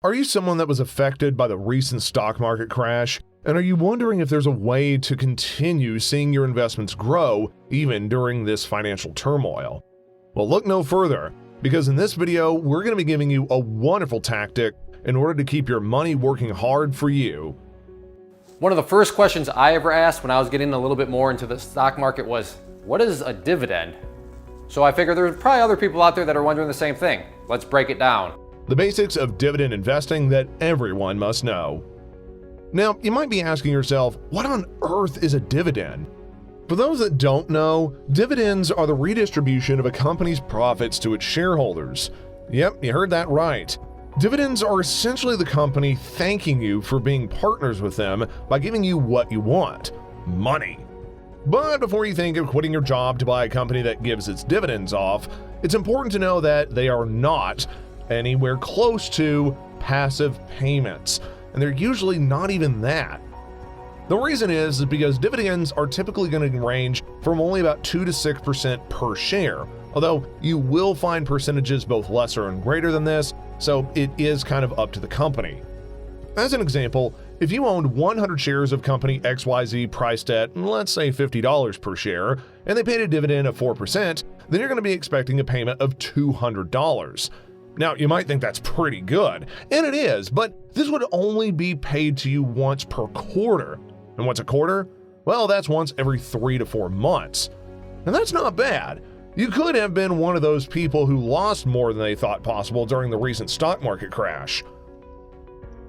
Are you someone that was affected by the recent stock market crash? And are you wondering if there's a way to continue seeing your investments grow even during this financial turmoil? Well, look no further, because in this video, we're going to be giving you a wonderful tactic in order to keep your money working hard for you. One of the first questions I ever asked when I was getting a little bit more into the stock market was, what is a dividend? So I figured there's probably other people out there that are wondering the same thing. Let's break it down. The basics of dividend investing that everyone must know. Now, you might be asking yourself, what on earth is a dividend? For those that don't know, dividends are the redistribution of a company's profits to its shareholders. Yep, you heard that right. Dividends are essentially the company thanking you for being partners with them by giving you what you want: money. But before you think of quitting your job to buy a company that gives its dividends off, it's important to know that they are not anywhere close to passive payments, and they're usually not even that. The reason is because dividends are typically going to range from only about 2 to 6% per share, although you will find percentages both lesser and greater than this, so it is kind of up to the company. As an example, if you owned 100 shares of company XYZ priced at, let's say, $50 per share, and they paid a dividend of 4%, then you're going to be expecting a payment of $200. Now, you might think that's pretty good, and it is, but this would only be paid to you once per quarter. And what's a quarter? Well, that's once every 3 to 4 months. And that's not bad. You could have been one of those people who lost more than they thought possible during the recent stock market crash.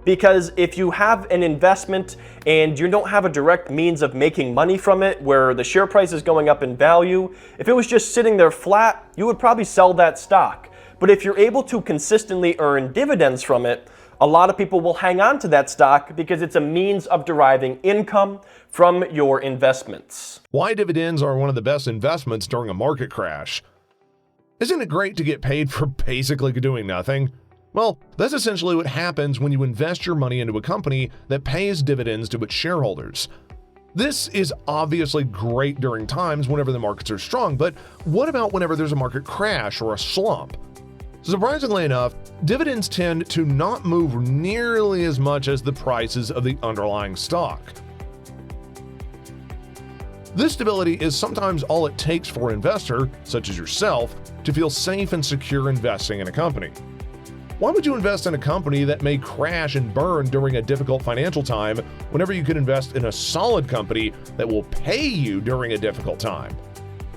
Because if you have an investment and you don't have a direct means of making money from it, where the share price is going up in value, if it was just sitting there flat, you would probably sell that stock. But if you're able to consistently earn dividends from it, a lot of people will hang on to that stock because it's a means of deriving income from your investments. Why dividends are one of the best investments during a market crash. Isn't it great to get paid for basically doing nothing? Well, that's essentially what happens when you invest your money into a company that pays dividends to its shareholders. This is obviously great during times whenever the markets are strong, but what about whenever there's a market crash or a slump? Surprisingly enough, dividends tend to not move nearly as much as the prices of the underlying stock. This stability is sometimes all it takes for an investor, such as yourself, to feel safe and secure investing in a company. Why would you invest in a company that may crash and burn during a difficult financial time whenever you could invest in a solid company that will pay you during a difficult time?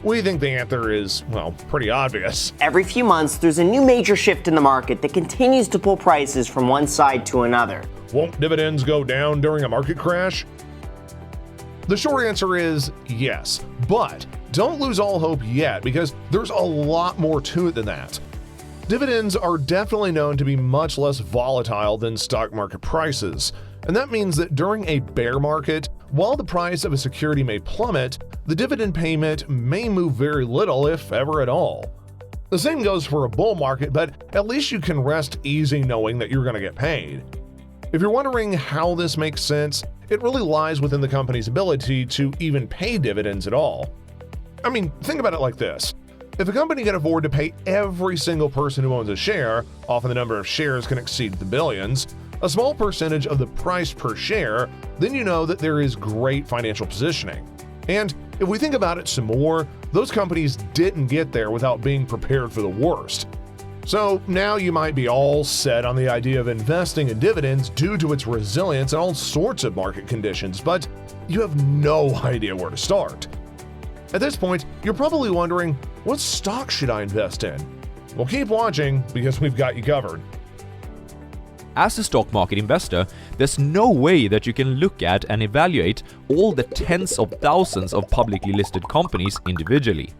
We think the answer is, well, pretty obvious. Every few months, there's a new major shift in the market that continues to pull prices from one side to another. Won't dividends go down during a market crash? The short answer is yes, but don't lose all hope yet, because there's a lot more to it than that. Dividends are definitely known to be much less volatile than stock market prices, and that means that during a bear market, while the price of a security may plummet, the dividend payment may move very little, if ever at all. The same goes for a bull market, but at least you can rest easy knowing that you're going to get paid. If you're wondering how this makes sense, it really lies within the company's ability to even pay dividends at all. I mean, think about it like this. If a company can afford to pay every single person who owns a share, often the number of shares can exceed the billions, a small percentage of the price per share, then you know that there is great financial positioning. And if we think about it some more, those companies didn't get there without being prepared for the worst. So now you might be all set on the idea of investing in dividends due to its resilience in all sorts of market conditions, but you have no idea where to start. At this point, you're probably wondering, what stock should I invest in? Well, keep watching, because we've got you covered. As a stock market investor, there's no way that you can look at and evaluate all the tens of thousands of publicly listed companies individually.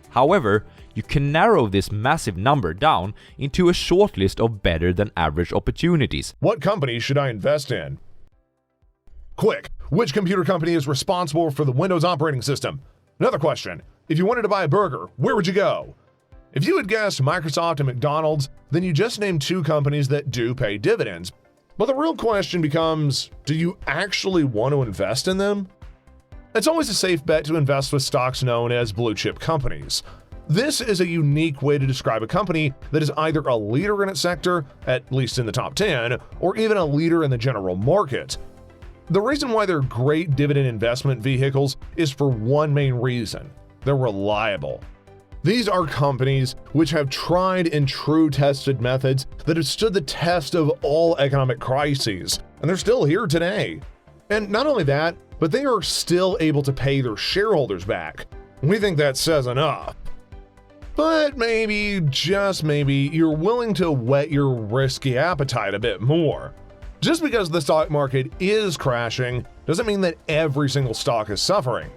However, you can narrow this massive number down into a short list of better than average opportunities. What company should I invest in? Quick, which computer company is responsible for the Windows operating system? Another question, if you wanted to buy a burger, where would you go? If you had guessed Microsoft and McDonald's, then you just named two companies that do pay dividends. But the real question becomes, do you actually want to invest in them? It's always a safe bet to invest with stocks known as blue chip companies. This is a unique way to describe a company that is either a leader in its sector, at least in the top 10, or even a leader in the general market. The reason why they're great dividend investment vehicles is for one main reason: they're reliable. These are companies which have tried and true tested methods that have stood the test of all economic crises, and they're still here today. And not only that, but they are still able to pay their shareholders back. We think that says enough. But maybe, just maybe, you're willing to whet your risky appetite a bit more. Just because the stock market is crashing doesn't mean that every single stock is suffering.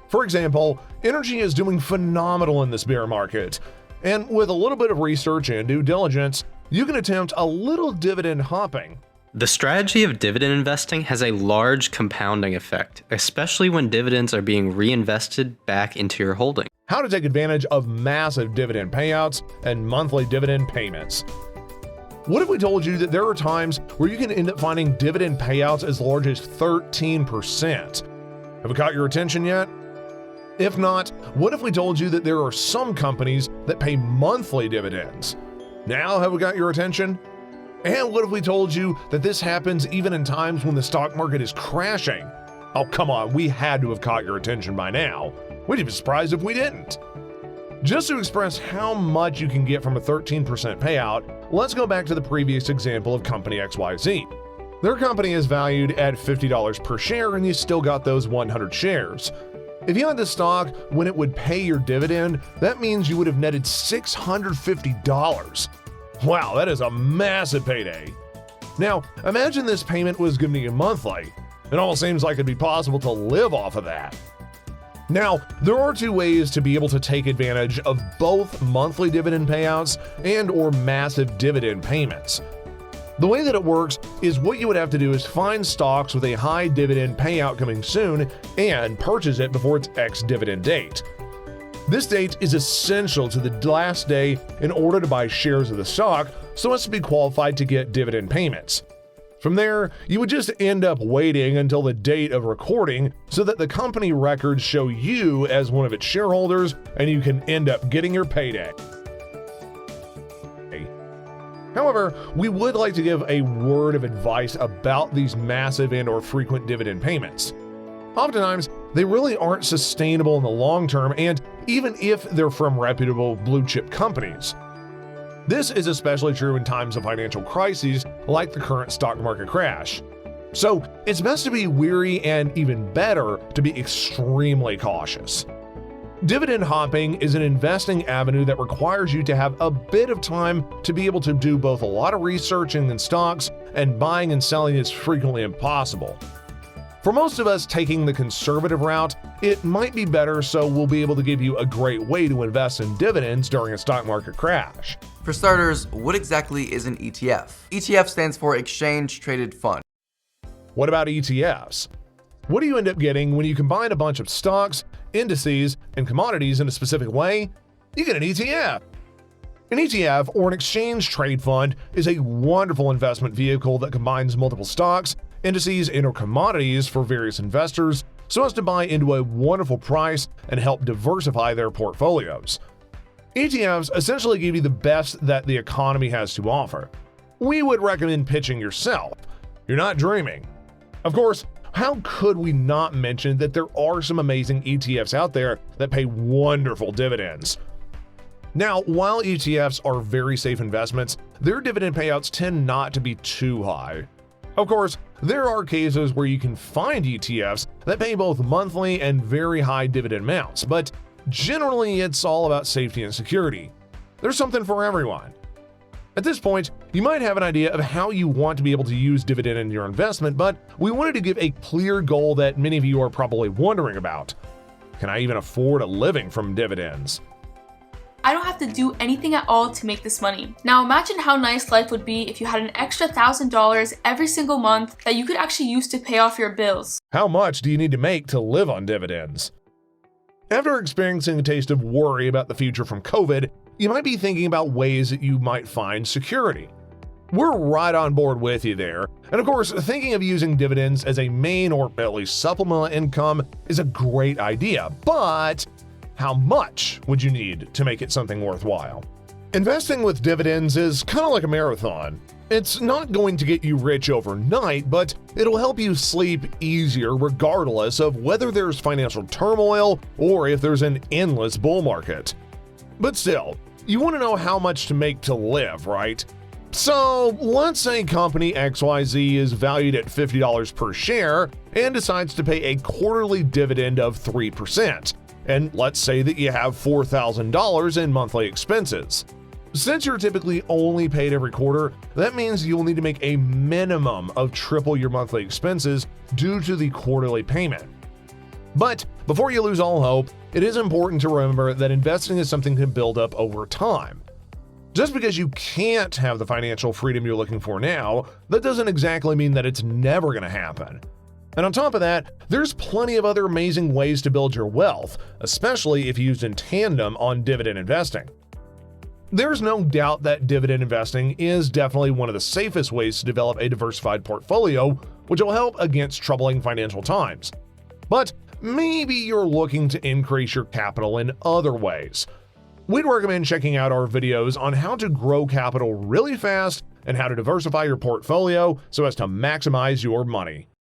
For example, energy is doing phenomenal in this bear market, and with a little bit of research and due diligence, you can attempt a little dividend hopping. The strategy of dividend investing has a large compounding effect, especially when dividends are being reinvested back into your holding. How to take advantage of massive dividend payouts and monthly dividend payments. What if we told you that there are times where you can end up finding dividend payouts as large as 13%? Have we caught your attention yet? If not, what if we told you that there are some companies that pay monthly dividends? Now have we got your attention? And what if we told you that this happens even in times when the stock market is crashing? Oh, come on, we had to have caught your attention by now. We'd be surprised if we didn't. Just to express how much you can get from a 13% payout, let's go back to the previous example of company XYZ. Their company is valued at $50 per share and you still got those 100 shares. If you had the stock when it would pay your dividend, that means you would have netted $650. Wow, that is a massive payday. Now, imagine this payment was given to you monthly. It almost seems like it'd be possible to live off of that. Now, there are two ways to be able to take advantage of both monthly dividend payouts and/or massive dividend payments. The way that it works is what you would have to do is find stocks with a high dividend payout coming soon and purchase it before its ex-dividend date. This date is essential to the last day in order to buy shares of the stock so as to be qualified to get dividend payments. From there, you would just end up waiting until the date of recording so that the company records show you as one of its shareholders and you can end up getting your payday. However, we would like to give a word of advice about these massive and/or frequent dividend payments. Oftentimes, they really aren't sustainable in the long term, and even if they're from reputable blue chip companies. This is especially true in times of financial crises like the current stock market crash. So it's best to be wary and even better to be extremely cautious. Dividend hopping is an investing avenue that requires you to have a bit of time to be able to do both a lot of researching in stocks and buying and selling is frequently impossible. For most of us taking the conservative route, it might be better, so we'll be able to give you a great way to invest in dividends during a stock market crash. For starters, what exactly is an ETF? ETF stands for Exchange Traded Fund. What about ETFs? What do you end up getting when you combine a bunch of stocks, indices, and commodities in a specific way? You get an ETF. An ETF, or an exchange trade fund, is a wonderful investment vehicle that combines multiple stocks, indices, and/or commodities for various investors so as to buy into a wonderful price and help diversify their portfolios. ETFs essentially give you the best that the economy has to offer. We would recommend pitching yourself. You're not dreaming. Of course, how could we not mention that there are some amazing ETFs out there that pay wonderful dividends? Now, while ETFs are very safe investments, their dividend payouts tend not to be too high. Of course, there are cases where you can find ETFs that pay both monthly and very high dividend amounts, but generally it's all about safety and security. There's something for everyone. At this point, you might have an idea of how you want to be able to use dividend in your investment, but we wanted to give a clear goal that many of you are probably wondering about. Can I even afford a living from dividends? I don't have to do anything at all to make this money. Now imagine how nice life would be if you had an extra $1,000 every single month that you could actually use to pay off your bills. How much do you need to make to live on dividends? After experiencing a taste of worry about the future from COVID, you might be thinking about ways that you might find security. We're right on board with you there. And of course, thinking of using dividends as a main or at least supplemental income is a great idea, but how much would you need to make it something worthwhile? Investing with dividends is kind of like a marathon. It's not going to get you rich overnight, but it'll help you sleep easier regardless of whether there's financial turmoil or if there's an endless bull market. But still, you want to know how much to make to live, right? So let's say company XYZ is valued at $50 per share and decides to pay a quarterly dividend of 3%. And let's say that you have $4,000 in monthly expenses. Since you're typically only paid every quarter, that means you'll need to make a minimum of triple your monthly expenses due to the quarterly payment. But before you lose all hope, it is important to remember that investing is something to build up over time. Just because you can't have the financial freedom you're looking for now, that doesn't exactly mean that it's never going to happen. And on top of that, there's plenty of other amazing ways to build your wealth, especially if used in tandem on dividend investing. There's no doubt that dividend investing is definitely one of the safest ways to develop a diversified portfolio, which will help against troubling financial times. But maybe you're looking to increase your capital in other ways. We'd recommend checking out our videos on how to grow capital really fast and how to diversify your portfolio so as to maximize your money.